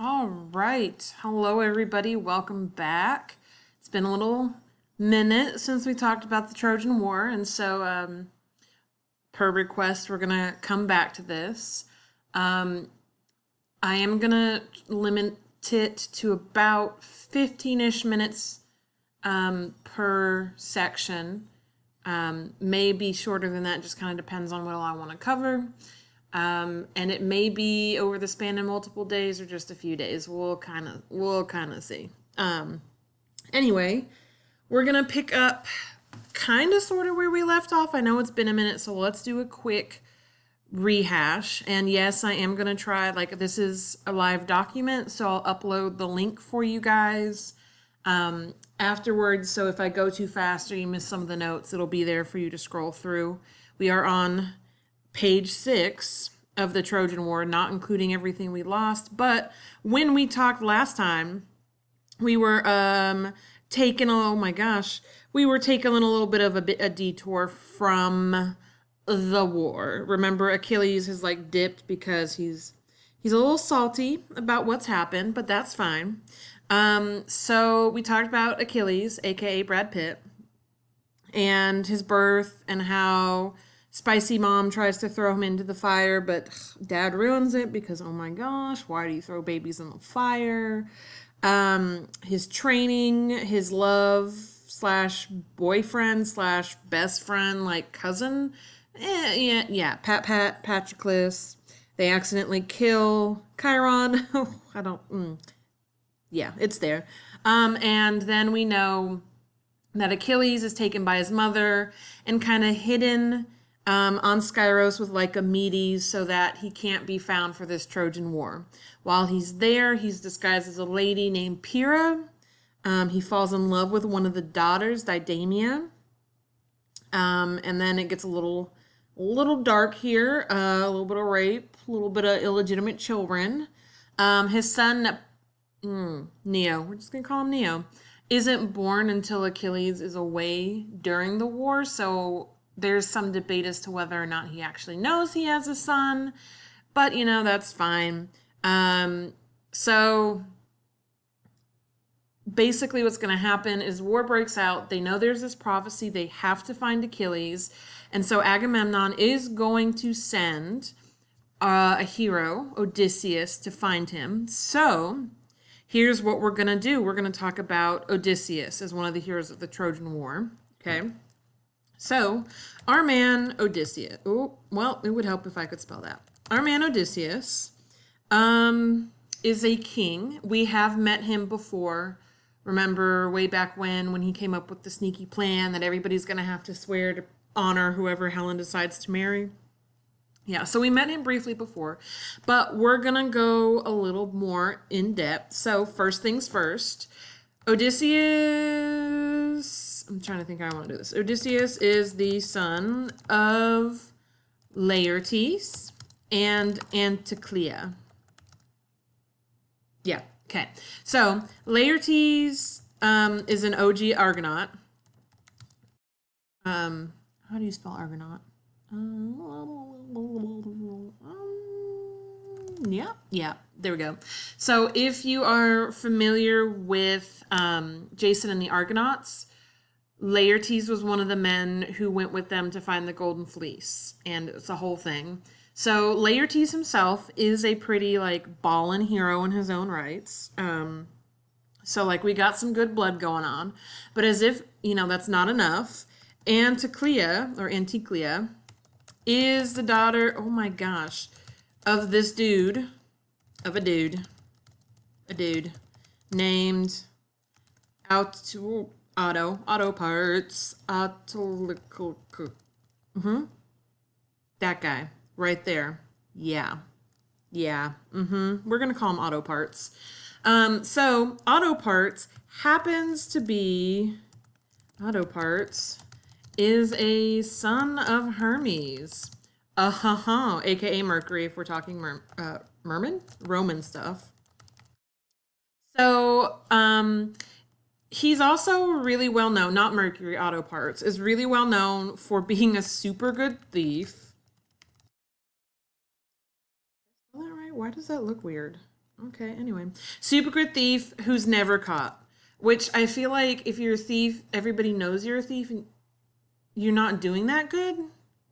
All right. Hello, everybody. Welcome back. It's been a little minute since we talked about the Trojan War, and so, per request, we're gonna come back to this. Um, I am gonna limit it to about 15-ish minutes per section. Maybe shorter than that, just kind of depends on what all I want to cover. And it may be over the span of multiple days or just a few days. We'll kind of see. Anyway, we're gonna pick up kind of sort of where we left off. I know it's been a minute, so let's do a quick rehash. And yes, I am gonna try, like, this is a live document, so I'll upload the link for you guys afterwards. So if I go too fast or you miss some of the notes, it'll be there for you to scroll through. We are on page 6 of the Trojan War, not including everything we lost. But when we talked last time, we were taking, oh my gosh, we were taking a little bit of a detour from the war. Remember, Achilles has like dipped because he's a little salty about what's happened, but that's fine. So we talked about Achilles, aka Brad Pitt, and his birth and how Spicy Mom tries to throw him into the fire, but Dad ruins it because, oh my gosh, why do you throw babies in the fire? His training, his love slash boyfriend slash best friend, like cousin. Patroclus. They accidentally kill Chiron. I don't, yeah, it's there. And then we know that Achilles is taken by his mother and kind of hidden on Skyros with Lycomedes so that he can't be found for this Trojan War. While he's there, he's disguised as a lady named Pyrrha. He falls in love with one of the daughters, Didamia. And then it gets a little dark here, a little bit of rape, a little bit of illegitimate children. His son, Neo, we're just going to call him Neo, isn't born until Achilles is away during the war, so there's some debate as to whether or not he actually knows he has a son, but that's fine. So basically what's going to happen is war breaks out. They know there's this prophecy. They have to find Achilles. And so Agamemnon is going to send a hero, Odysseus, to find him. So here's what we're going to do. We're going to talk about Odysseus as one of the heroes of the Trojan War. Okay. So, our man Odysseus. Oh, well, it would help if I could spell that. Our man Odysseus is a king. We have met him before. Remember way back when he came up with the sneaky plan that everybody's going to have to swear to honor whoever Helen decides to marry? Yeah, so we met him briefly before, but we're going to go a little more in depth. So, first things first, Odysseus... I'm trying to think how I want to do this. Odysseus is the son of Laertes and Anticlea. Yeah, okay. So, Laertes is an OG Argonaut. How do you spell Argonaut? Yeah, there we go. So, if you are familiar with Jason and the Argonauts, Laertes was one of the men who went with them to find the Golden Fleece, and it's a whole thing. So Laertes himself is a pretty, like, ballin' hero in his own rights. So, like, we got some good blood going on. But as if, that's not enough, Anticlea, is the daughter, oh my gosh, of this dude, a dude, named Auto Parts, that guy, right there. Yeah. We're gonna call him Auto Parts. So Auto Parts is a son of Hermes. AKA Mercury, if we're talking Roman stuff. So, he's also really well known, not Mercury, Auto Parts, is really well known for being a super good thief. Is that right? Why does that look weird? Okay, anyway. Super good thief who's never caught. Which I feel like if you're a thief, everybody knows you're a thief and you're not doing that good,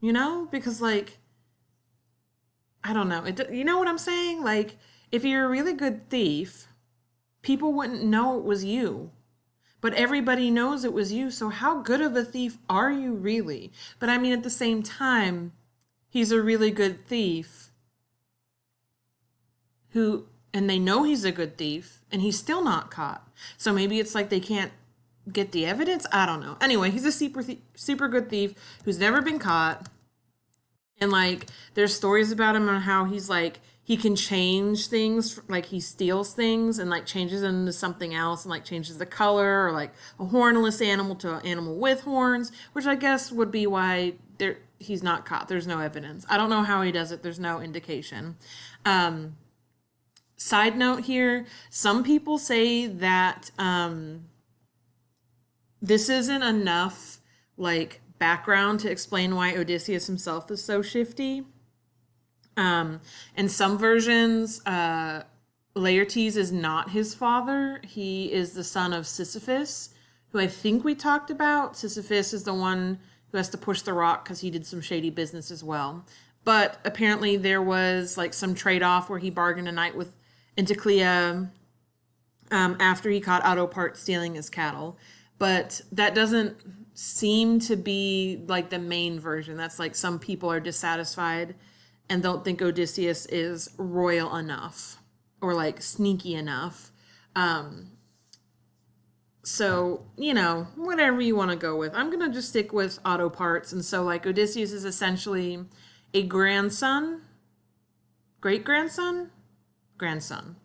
you know? Because, like, I don't know. You know what I'm saying? Like, if you're a really good thief, people wouldn't know it was you. But everybody knows it was you, so how good of a thief are you really? But I mean, at the same time, he's a really good thief and they know he's a good thief, and he's still not caught. So maybe it's like they can't get the evidence. I don't know. Anyway, he's a super good thief who's never been caught. And like, there's stories about him on how he's like, he can change things, like he steals things and like changes them into something else and like changes the color, or like a hornless animal to an animal with horns, which I guess would be why he's not caught. There's no evidence. I don't know how he does it. There's no indication. Side note here, some people say that this isn't enough like background to explain why Odysseus himself is so shifty. In some versions, Laertes is not his father. He is the son of Sisyphus, who I think we talked about. Sisyphus is the one who has to push the rock because he did some shady business as well. But apparently there was like some trade-off where he bargained a night with Anticlea after he caught Autopart stealing his cattle. But that doesn't seem to be like the main version. That's like some people are dissatisfied and don't think Odysseus is royal enough or like sneaky enough. So, you know, whatever you want to go with. I'm going to just stick with auto parts. And so like Odysseus is essentially a grandson, great-grandson, grandson,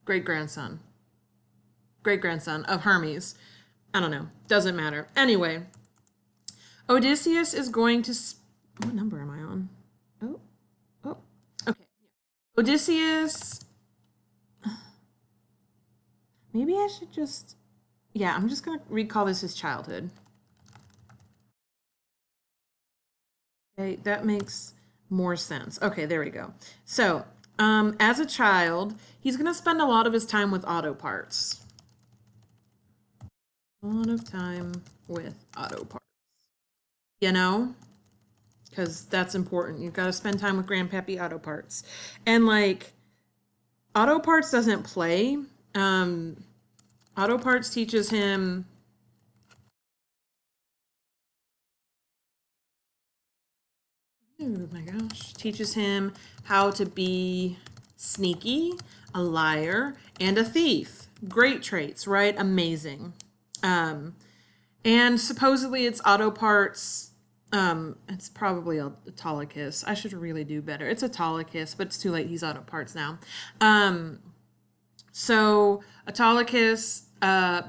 great-grandson, great-grandson of Hermes. I don't know. Doesn't matter. Anyway, Odysseus is going to... What number am I on? Oh, okay. Odysseus... Maybe I should just... Yeah, I'm just going to recall this his childhood. Okay, that makes more sense. Okay, there we go. So, as a child, he's going to spend a lot of his time with auto parts. A lot of time with auto parts. You know? Because that's important. You've got to spend time with Grandpappy Auto Parts. And like, Auto Parts doesn't play. Auto Parts teaches him... Oh my gosh. Teaches him how to be sneaky, a liar, and a thief. Great traits, right? Amazing. And supposedly it's Auto Parts... it's probably Autolycus. I should really do better. It's Autolycus, but it's too late. He's Auto Parts now. So Autolycus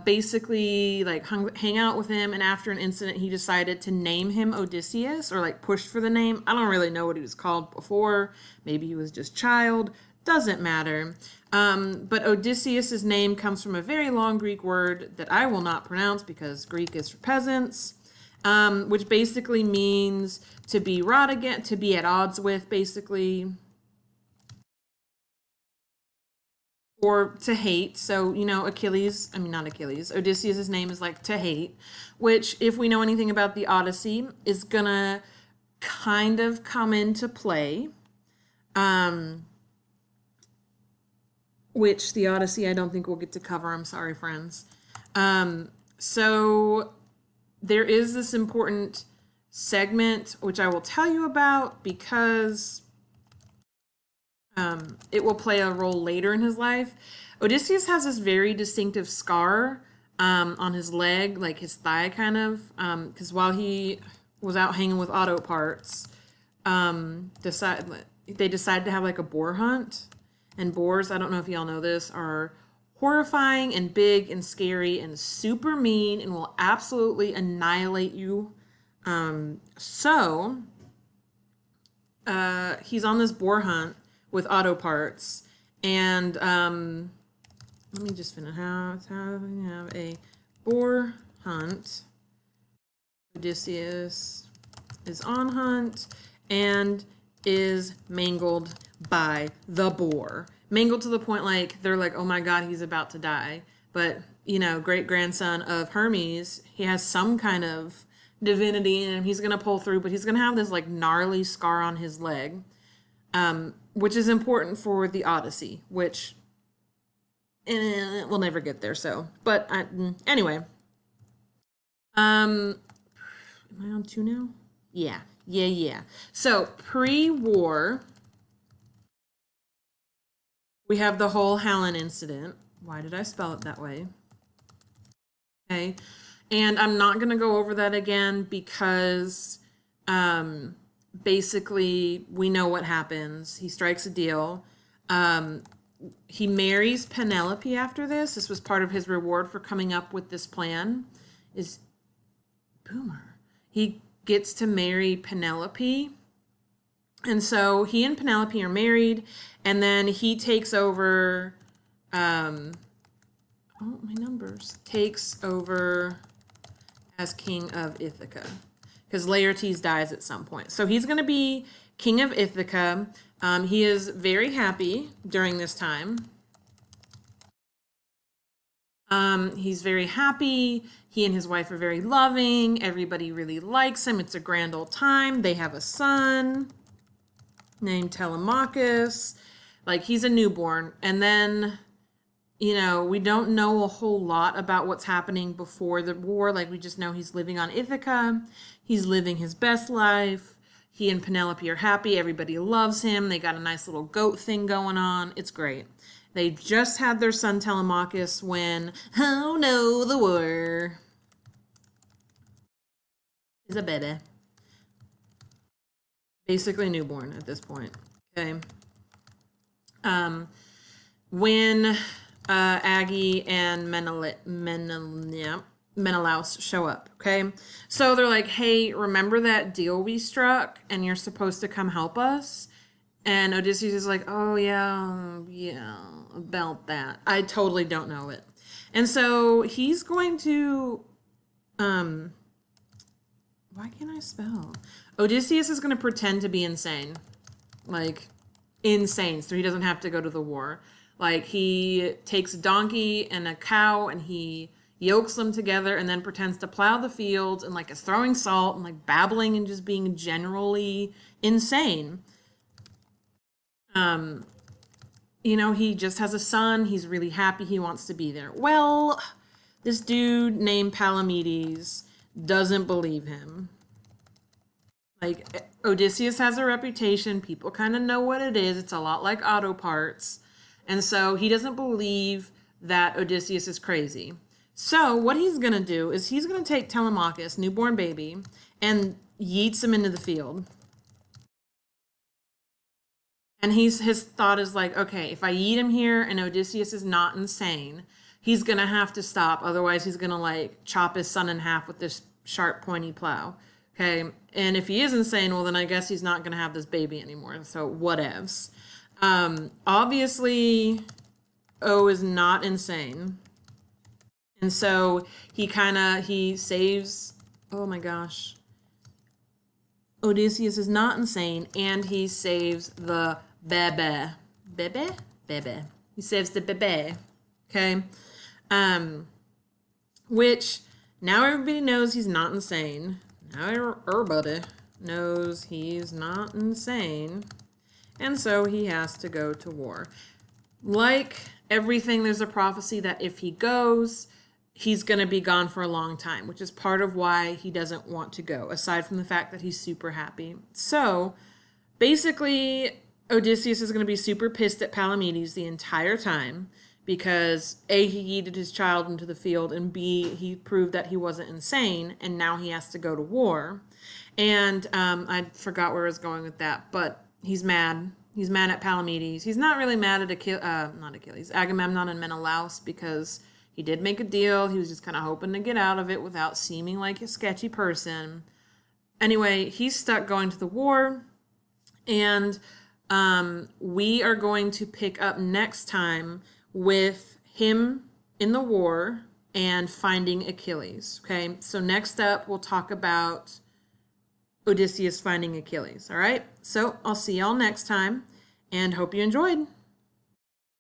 basically like hang out with him, and after an incident, he decided to name him Odysseus, or like pushed for the name. I don't really know what he was called before. Maybe he was just child. Doesn't matter. But Odysseus's name comes from a very long Greek word that I will not pronounce because Greek is for peasants. Which basically means to be wrought against, to be at odds with, basically, or to hate. So, you know, Odysseus' name is like to hate, which, if we know anything about the Odyssey, is gonna kind of come into play. Which the Odyssey I don't think we'll get to cover. I'm sorry, friends. So there is this important segment which I will tell you about because it will play a role later in his life. Odysseus has this very distinctive scar on his leg, like his thigh kind of, because while he was out hanging with auto parts, they decided to have like a boar hunt. And boars, I don't know if y'all know this, are horrifying and big and scary and super mean and will absolutely annihilate you. So he's on this boar hunt with auto parts, and let me just finish. How we have a boar hunt. Odysseus is on hunt and is mangled by the boar. mangled to the point like they're like, oh my God, he's about to die. But, you know, great grandson of Hermes, he has some kind of divinity in him. He's going to pull through, but he's going to have this like gnarly scar on his leg, which is important for the Odyssey, which we'll never get there. So, but anyway, am I on 2 now? Yeah. So pre-war, we have the whole Helen incident. Why did I spell it that way? Okay. And I'm not going to go over that again because basically we know what happens. He strikes a deal. He marries Penelope after this. This was part of his reward for coming up with this plan. Is Boomer. He gets to marry Penelope. And so he and Penelope are married, and then he takes over, takes over as king of Ithaca, because Laertes dies at some point. So he's going to be king of Ithaca. He is very happy during this time. He's very happy. He and his wife are very loving. Everybody really likes him. It's a grand old time. They have a son named Telemachus. Like, he's a newborn. And then, you know, we don't know a whole lot about what's happening before the war. Like, we just know he's living on Ithaca. He's living his best life. He and Penelope are happy. Everybody loves him. They got a nice little goat thing going on. It's great. They just had their son Telemachus when, oh no, the war is a baby. Basically newborn at this point. Okay. When Aggie and Menelaus show up, okay? So they're like, hey, remember that deal we struck and you're supposed to come help us? And Odysseus is like, oh, yeah, about that. I totally don't know it. And so he's going to, why can't I spell? Odysseus is going to pretend to be insane. Like, insane, so he doesn't have to go to the war. Like, he takes a donkey and a cow and he yokes them together and then pretends to plow the fields and, like, is throwing salt and, like, babbling and just being generally insane. You know, he just has a son. He's really happy. He wants to be there. Well, this dude named Palamedes doesn't believe him. Like, Odysseus has a reputation. People kind of know what it is. It's a lot like auto parts. And so he doesn't believe that Odysseus is crazy. So what he's going to do is he's going to take Telemachus, newborn baby, and yeets him into the field. And his thought is like, okay, if I eat him here and Odysseus is not insane, he's going to have to stop. Otherwise, he's going to, like, chop his son in half with this sharp, pointy plow. Okay? And if he is insane, well, then I guess he's not going to have this baby anymore. So whatevs. Obviously, O is not insane. And so he saves, oh my gosh. Odysseus is not insane, and he saves the bebe. Bebe? He saves the bebe. Okay? Which, now everybody knows he's not insane. Now everybody knows he's not insane. And so he has to go to war. Like everything, there's a prophecy that if he goes, he's going to be gone for a long time, which is part of why he doesn't want to go, aside from the fact that he's super happy. So basically, Odysseus is going to be super pissed at Palamedes the entire time because A, he yeeted his child into the field, and B, he proved that he wasn't insane, and now he has to go to war. And I forgot where I was going with that, but he's mad. He's mad at Palamedes. He's not really mad at Agamemnon and Menelaus, because he did make a deal. He was just kind of hoping to get out of it without seeming like a sketchy person. Anyway, he's stuck going to the war, and we are going to pick up next time with him in the war and finding Achilles. Okay, so next up we'll talk about Odysseus finding Achilles. All right, so I'll see y'all next time and hope you enjoyed.